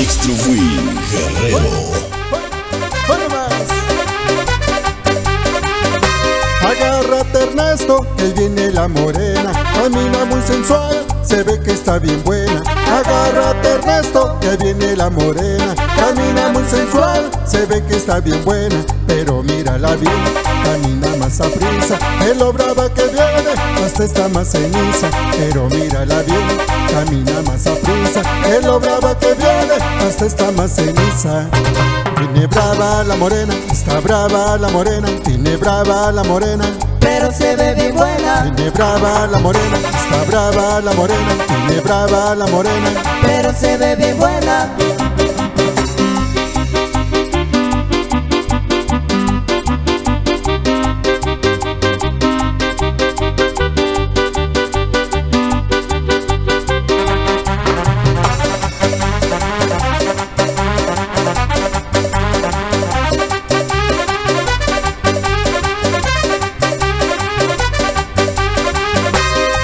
Mixtro Win Guerrero. Agárrate, Ernesto, que ahí viene la morena. Camina muy sensual, se ve que está bien buena. Agárrate, Ernesto, que ahí viene la morena. Camina muy sensual, se ve que está bien buena. Pero mírala bien, camina más aprisa. Es lo brava que viene, hasta está más ceniza. Pero mírala bien, camina más aprisa. Es lo brava que viene, hasta está más ceniza. Viene brava la morena, está brava la morena. Viene brava la morena, pero se ve bien buena. viene brava la morena, está brava la morena. Viene brava la morena, Pero se ve bien buena.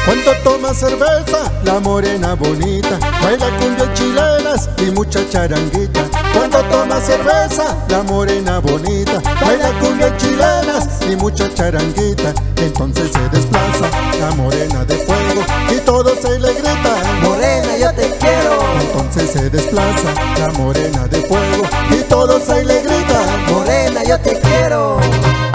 cuando toma cerveza, la morena bonita baila cumbia chilenas y mucha charanguita. Cuando toma cerveza, la morena bonita baila cumbia chilenas y mucha charanguita. Entonces se desplaza la morena de fuego y todos se le gritan: Morena, yo te quiero. entonces se desplaza la morena de fuego y todos se le gritan: Morena, yo te quiero.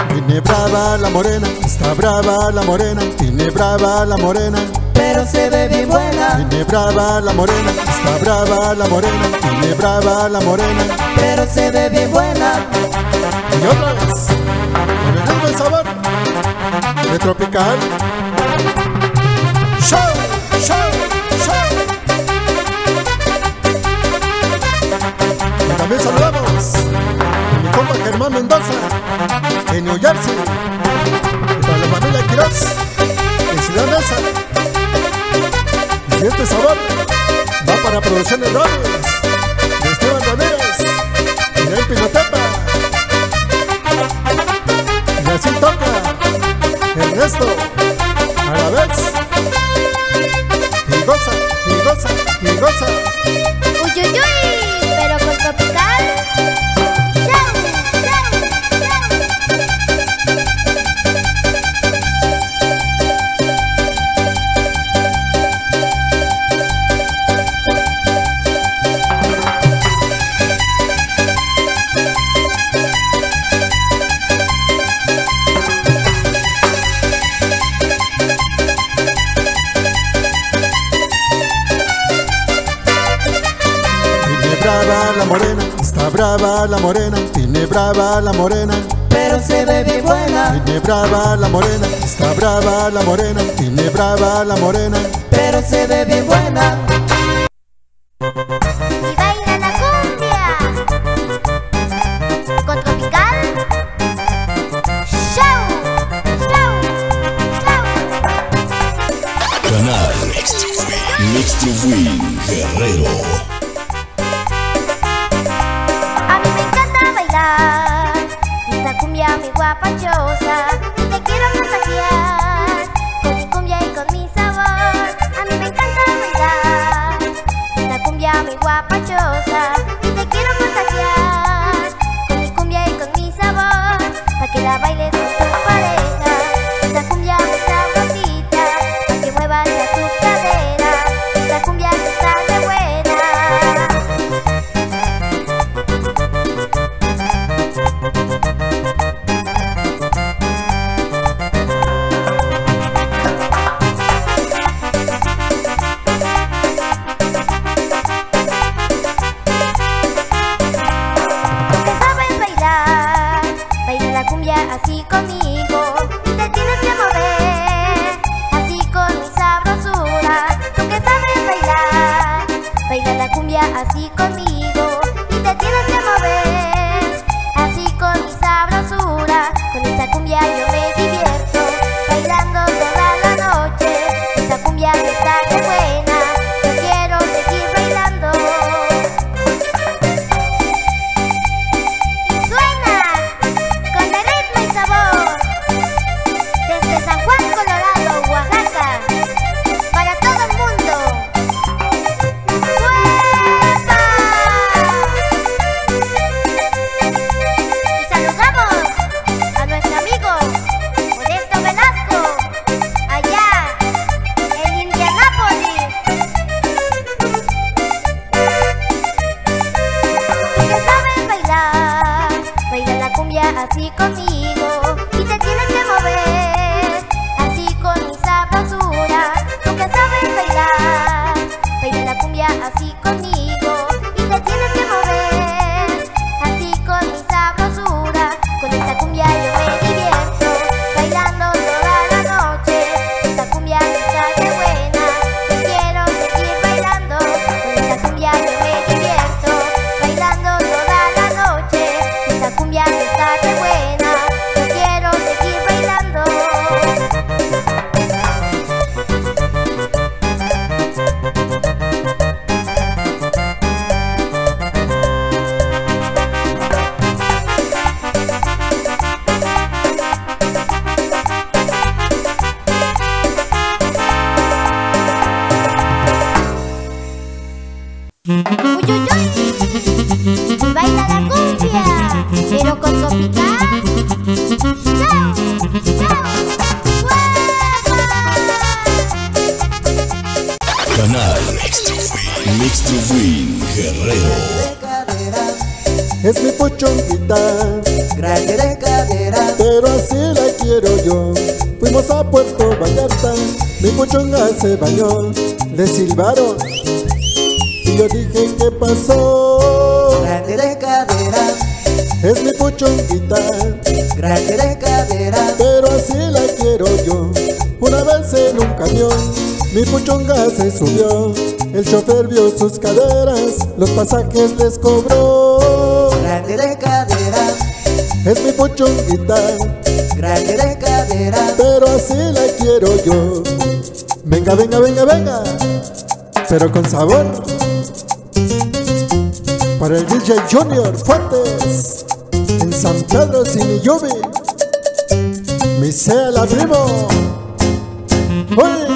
viene brava la morena, está brava la morena. Viene brava la morena, Pero se ve bien buena. viene brava la morena, está brava la morena. Viene brava la morena. Pero se ve bien buena. Y otra vez, con el mismo sabor de tropical. Show, show, show. Y también saludamos a mi compa Germán Mendoza en New Jersey. Y para la familia Quiroz en Ciudad Mesa. Y este sabor va para Producciones Robles de Esteban Ramírez y de Pinotepa. Y así toca Ernesto a la vez. Y goza, y goza, y goza. Uy, uy, uy, pero con tropical. ¡Chau, chau, Viene brava la morena, está brava la morena. Viene brava la morena, Pero se ve bien buena. viene brava la morena, está brava la morena. Viene brava la morena. Pero se ve bien buena. Y baila la cumbia con tropical. ¡Show! ¡Show! ¡Show! Canal Mixtro Win Guerrero. A mí me encanta bailar esta cumbia muy guapachosa. Y te quiero contagiar con mi cumbia y con mi sabor. A mí me encanta bailar esta cumbia muy guapachosa. Y te quiero contagiar con mi cumbia y con mi sabor. Pa' que la bailes con tu pareja. Esta cumbia muy sabrosita, pa' que muevas ya tu cadera. Esta cumbia que está de buena. Porque sabes bailar, baila la cumbia así conmigo. Y te tienes que mover, así con mi sabrosura. Porque sabes bailar, baila la cumbia así conmigo. Y te tienes que mover, así con mi sabrosura. Con esta cumbia yo me divierto, bailando toda la noche. Esta cumbia que está de buena, yo quiero seguir bailando. Y suena con el ritmo y sabor desde San Juan, Colorado, Oaxaca, para todo el mundo. ¡Suelta! Uy, uy, uy. Y baila la cumbia, pero con sopita. ¡Chao! ¡Chao! Canal Mixed Win Guerrero. Es mi puchonguita, Grande de cadera, pero así la quiero yo. Fuimos a Puerto Vallarta, mi puchonga se bañó. Le silbaron y yo dije, ¿qué pasó? grande de cadera, Es mi puchonguita, grande de cadera, pero así la quiero yo. Una vez en un camión, mi puchonga se subió. El chofer vio sus caderas, los pasajes les cobró. grande de cadera, Es mi puchonguita, grande de cadera, pero así la quiero yo. Venga, venga, venga, venga, pero con sabor. Para el DJ Junior Fuertes, en San Pedro Siniyubi, mi sea la primo. ¡Uy!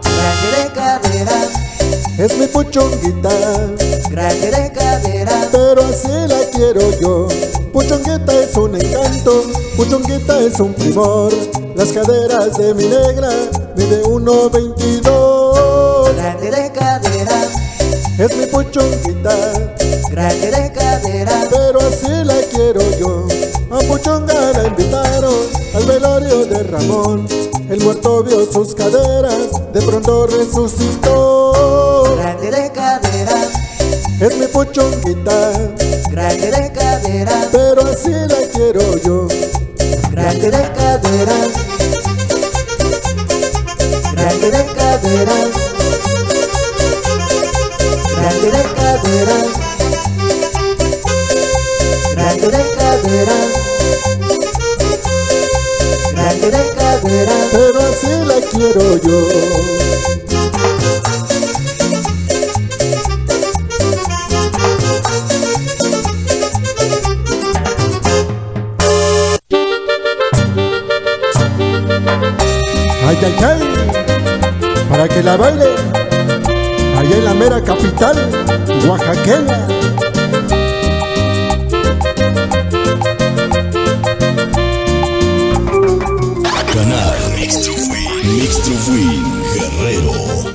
grande de cadera, Es mi puchonguita, grande de cadera, pero así la quiero yo. Puchonguita es un encanto, puchonguita es un primor. Las caderas de mi negra mide 1.22. grande de cadera, Es mi puchonguita, grande de cadera, pero así la quiero yo. A puchonga la invitaron al velorio de Ramón. El muerto vio sus caderas, de pronto resucitó. grande de cadera, Es mi puchonguita, grande de cadera, pero así la quiero yo. grande de cadera, grande de cadera, grande de cadera, grande de cadera, grande de cadera, Pero así la quiero yo. Ay, ay, ay, para que la baile, allá en la mera capital oaxaqueña. Canal Mixed Win Guerrero.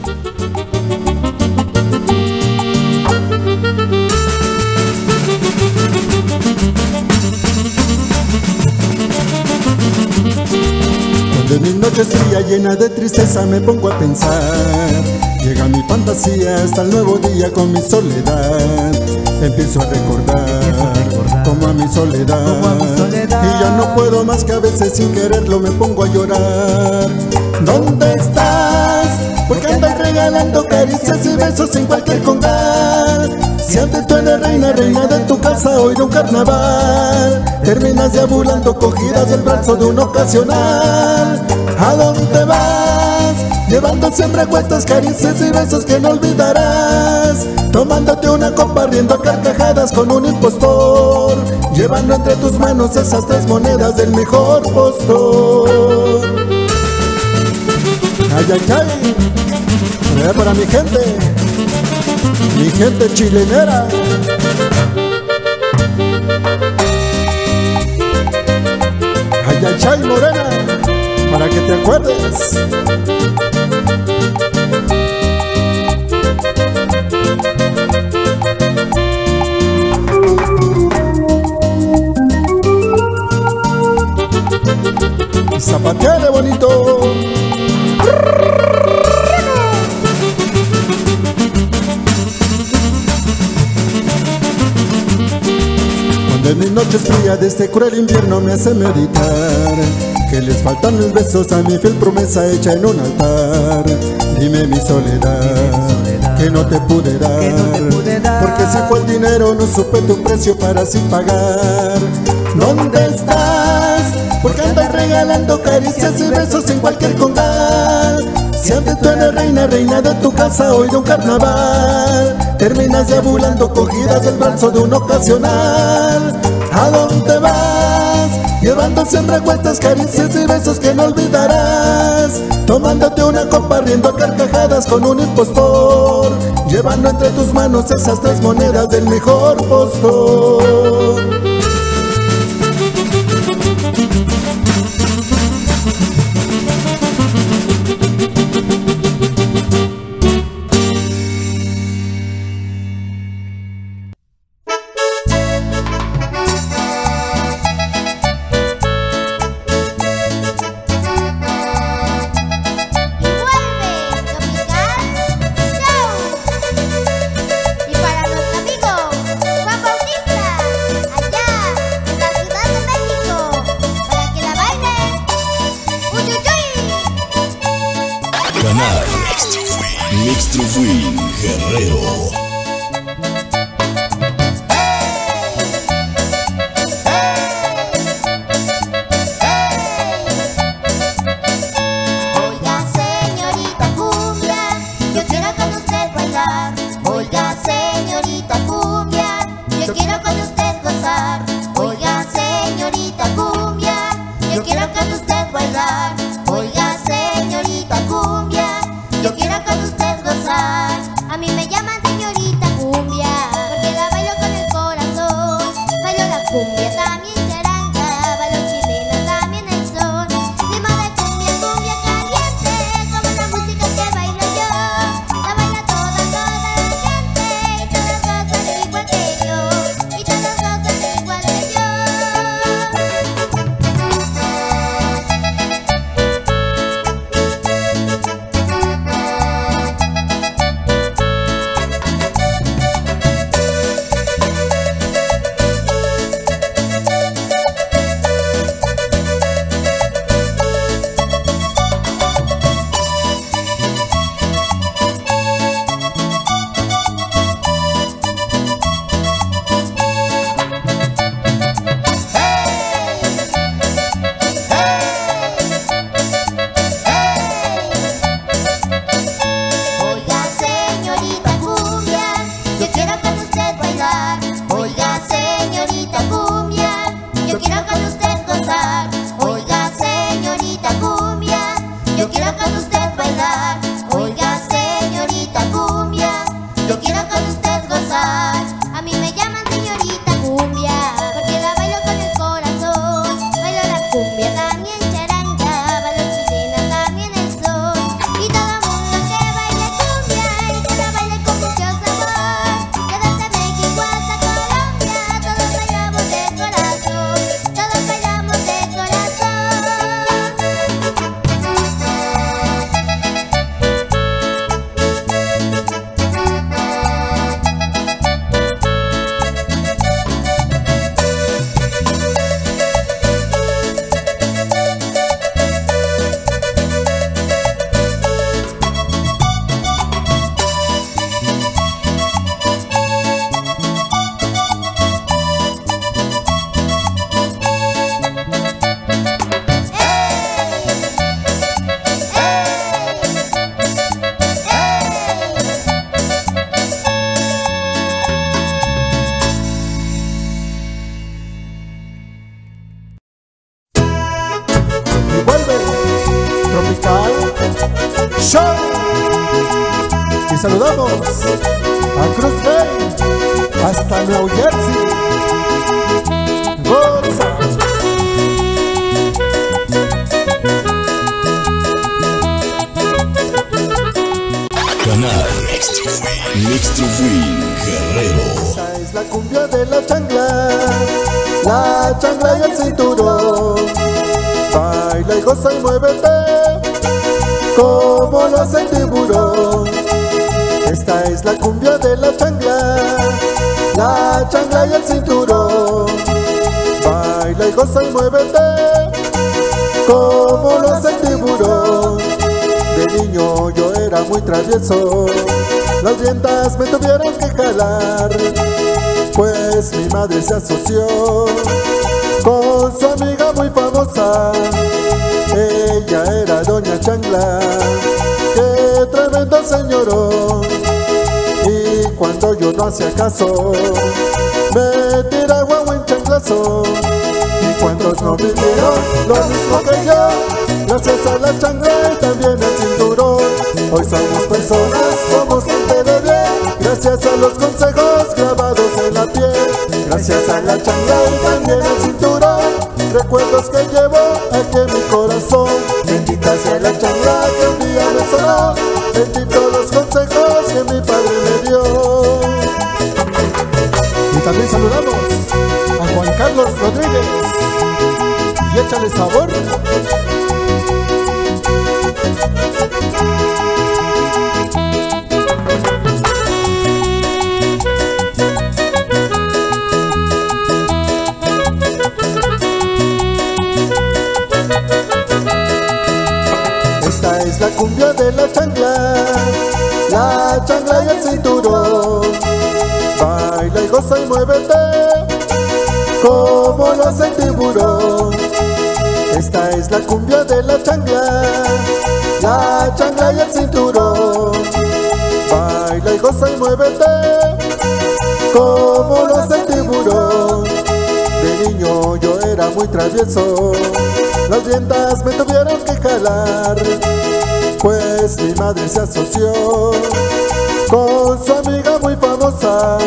Cuando en mis noches fría llena de tristeza me pongo a pensar, llega mi fantasía hasta el nuevo día con mi soledad. Empiezo a recordar como a mi soledad, y ya no puedo más que a veces sin quererlo me pongo a llorar. ¿Dónde estás? Porque andas regalando caricias y besos en cualquier congal. Si antes tú eres reina, reina de tu casa, hoy de un carnaval, terminas deambulando cogidas del brazo de un ocasional. ¿A dónde vas? Llevando siempre cuestas caricias y besos que no olvidarás, tomándote una copa riendo a carcajadas con un impostor, llevando entre tus manos esas 3 monedas del mejor postor. Ay, ay, ay, para mi gente chilenera. Ay, ay, ay, morena, para que te acuerdes. Zapateale bonito. Cuando en mis noches frías de este cruel invierno me hace meditar que les faltan mis besos a mi fiel promesa hecha en un altar. Dime mi soledad, que no te pude dar, porque si fue el dinero no supe tu precio para así pagar. ¿Dónde estás? porque andas regalando caricias y besos en cualquier congal. Si antes tú eres reina, reina de tu casa, hoy de un carnaval, terminas deambulando cogidas del brazo de un ocasional. ¿A dónde vas? Llevando siempre cuentas, caricias y besos que no olvidarás, tomándote una copa, riendo a carcajadas con un impostor, llevando entre tus manos esas 3 monedas del mejor postor. Canal Mixtrofwin Guerrero. Oiga, señorita cumbia, yo quiero con usted bailar. Oiga, señorita cumbia, yo quiero con usted gozar. Oiga, señorita cumbia, yo quiero con usted bailar. Oiga, señorita cumbia, yo quiero con usted gozar. A mí me llaman señorita cumbia, porque la bailo con el corazón. Bailo la cumbia, también charanga, bailo chilena, también el son. Ritmo de cumbia, cumbia caliente, como la música que bailo yo. La baila toda la gente, y todos gozan igual que yo, y todos gozan igual que yo. Oiga, señorita cumbia, yo quiero con usted bailar. Oiga, señorita cumbia, yo quiero con usted gozar. Oiga, señorita cumbia, yo quiero con usted bailar. Oiga, señorita cumbia, yo quiero con usted gozar. A mí me llaman señorita cumbia, porque la bailo con el corazón. Bailo la cumbia, también charanga, bailo chilena, también el son. Y todo mundo que baile cumbia, y que la baile con mucho sabor. Desde México hasta Colombia, todos bailamos de corazón. Todos bailamos de corazón. Y vuelve Tropical Show. Y saludamos a Cruz Bay hasta New Jersey. Goza. Canal Mixtrofwin Guerrero. Esta es la cumbia de la chancla y el cinturón. Baila y goza y muévete como lo hace el tiburón. Esta es la cumbia de la chancla y el cinturón. Baila y goza y muévete como lo hace el tiburón. De niño yo era muy travieso, las riendas me tuvieron que jalar, pues mi madre se asoció con su amiga muy famosa. Ella era Doña Chancla, qué tremendo señorón. Y cuando yo no hacía caso, me tiraba buen chanclazo. Y cuantos no vivieron lo mismo que yo, gracias a la chancla y también al cinturón. Hoy somos personas, somos gente de bien, gracias a los consejos grabados en la piel. Gracias a la chancla y también al cinturón, recuerdos que llevo aquí en mi corazón. Bendita sea la chancla que un día me sonó, benditos los consejos que mi padre me dio. Y también saludamos a Juan Carlos Rodríguez. Y échale sabor. Esta es la cumbia de la chancla y el cinturón. Baila y goza y muévete como lo hace el tiburón. Esta es la cumbia de la chancla y el cinturón. Baila y goza y muévete como lo hace el tiburón. De niño yo era muy travieso, las riendas me tuvieron que jalar, pues mi madre se asoció con su amiga muy famosa.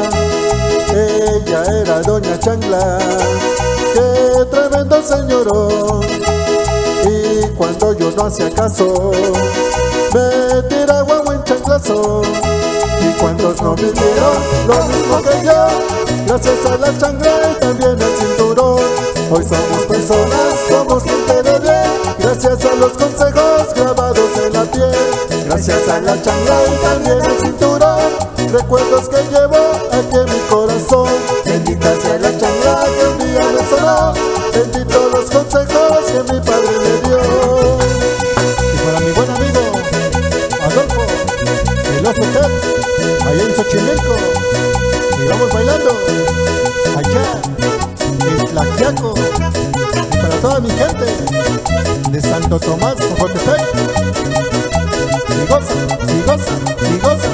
Ella era Doña Chancla, qué tremendo señorón. Y cuando yo no hacía caso, me tiraba buen chanclazo. Y cuantos no vivieron lo mismo que yo, gracias a la chancla y también al cinturón. Hoy somos personas, somos gente de bien, gracias a los consejos grabados en la piel. Gracias a la chancla y también al cinturón, recuerdos que llevo aquí en mi corazón. Bendita sea la chancla que un día me sonó, benditos los consejos que mi padre me dio. Y para mi buen amigo Adolfo, el oso Ted, allá en Xochimilco, y vamos bailando allá en Tlaxiaco. Y para toda mi gente de Santo Tomás, Jocotepec, y goza, y goza, y goza.